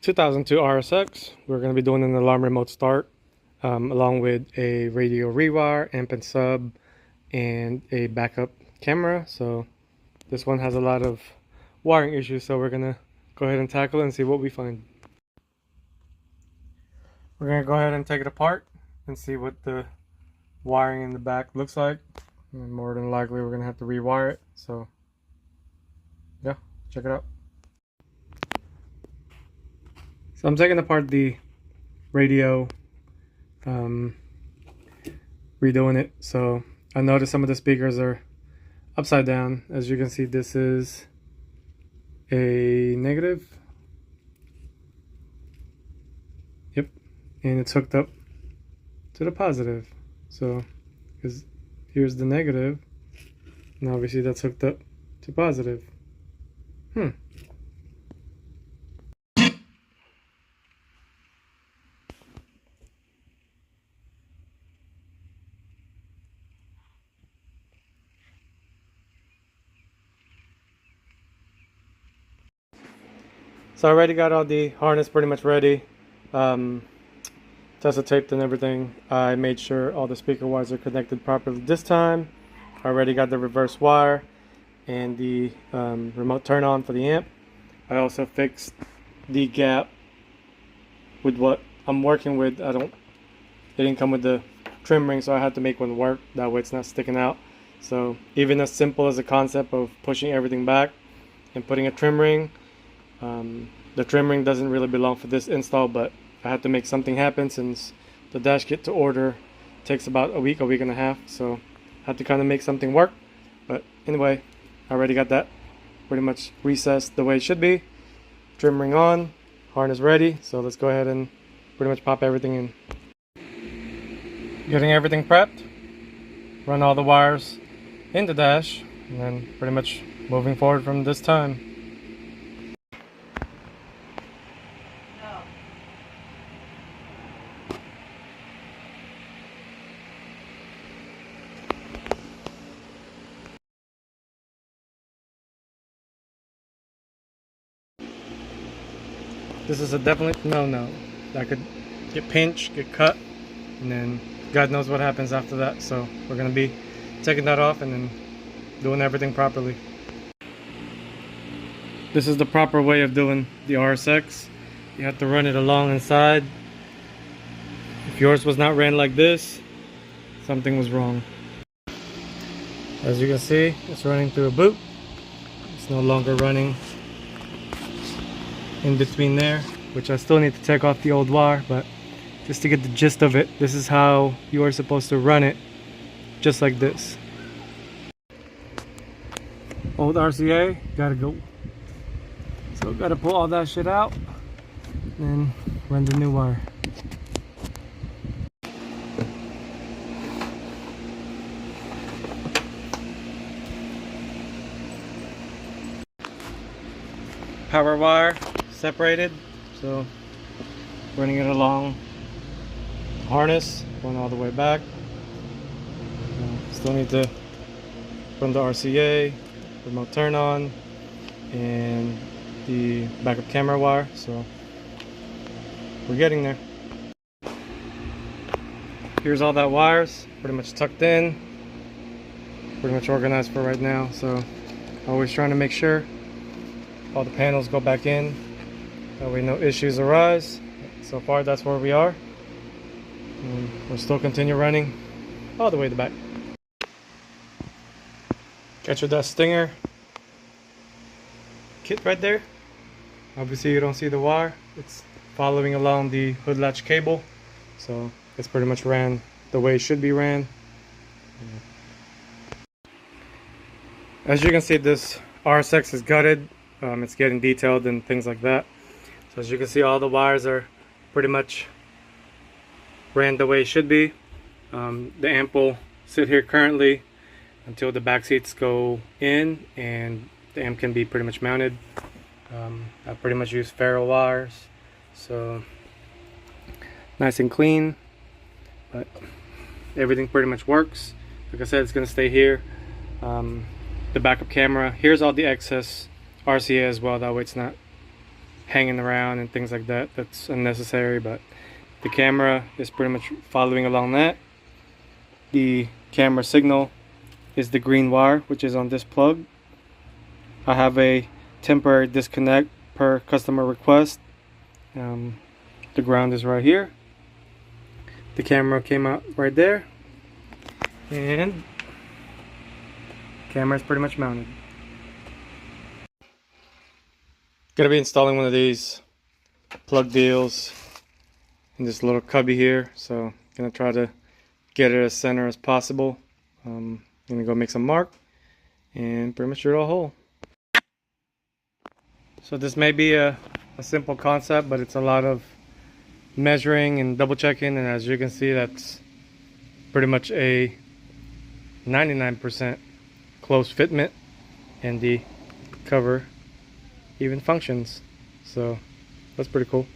2002 RSX. We're going to be doing an alarm remote start along with a radio rewire, amp and sub, and a backup camera. So this one has a lot of wiring issues, so we're going to go ahead and tackle it and see what we find. We're going to go ahead and take it apart and see what the wiring in the back looks like. And more than likely we're going to have to rewire it. So yeah, check it out. So I'm taking apart the radio, redoing it. So I noticed some of the speakers are upside down. As you can see, this is a negative. Yep, and it's hooked up to the positive. So, because here's the negative, and obviously that's hooked up to positive. So I already got all the harness pretty much ready. Tested taped and everything. I made sure all the speaker wires are connected properly this time. I already got the reverse wire and the remote turn on for the amp. I also fixed the gap with what I'm working with. It didn't come with the trim ring, so I had to make one work. That way it's not sticking out. So even as simple as the concept of pushing everything back and putting a trim ring, the trim ring doesn't really belong for this install, but I had to make something happen since the dash kit to order takes about a week and a half, so I had to kind of make something work. But anyway, I already got that pretty much recessed the way it should be. Trim ring on, harness ready, so let's go ahead and pretty much pop everything in. Getting everything prepped, run all the wires in the dash, and then pretty much moving forward from this time. This is a definite no-no. That could get pinched, get cut, and then God knows what happens after that. So we're going to be taking that off and then doing everything properly. This is the proper way of doing the RSX. You have to run it along inside. If yours was not ran like this, something was wrong. As you can see, it's running through a boot. It's no longer running in between there, which I still need to take off the old wire, but just to get the gist of it, this is how you are supposed to run it, just like this. Old RCA, gotta go. So gotta pull all that shit out and run the new wire. Power wire separated, so running it along harness, going all the way back. Still need to run the RCA, remote turn on, and the backup camera wire, so we're getting there. Here's all that wires, pretty much tucked in, pretty much organized for right now, so always trying to make sure all the panels go back in. That way no issues arise. So far that's where we are. And we'll still continue running all the way to the back. Got your dust stinger kit right there. Obviously you don't see the wire. It's following along the hood latch cable. So it's pretty much ran the way it should be ran. As you can see, this RSX is gutted. It's getting detailed and things like that. So as you can see, all the wires are pretty much ran the way it should be. The amp will sit here currently until the back seats go in and the amp can be pretty much mounted. I pretty much use ferro wires, so nice and clean, but everything pretty much works. Like I said, it's going to stay here. The backup camera, here's all the excess RCA as well, that way it's not hanging around and things like that. That's unnecessary, but the camera is pretty much following along that. The camera signal is the green wire, which is on this plug. I have a temporary disconnect per customer request. The ground is right here. The camera came out right there, and camera is pretty much mounted. Gonna be installing one of these plug deals in this little cubby here, so gonna try to get it as center as possible. Gonna go make some mark and pretty much drill a hole. So this may be a simple concept, but it's a lot of measuring and double checking, and as you can see, that's pretty much a 99% close fitment, and the cover even functions, so that's pretty cool.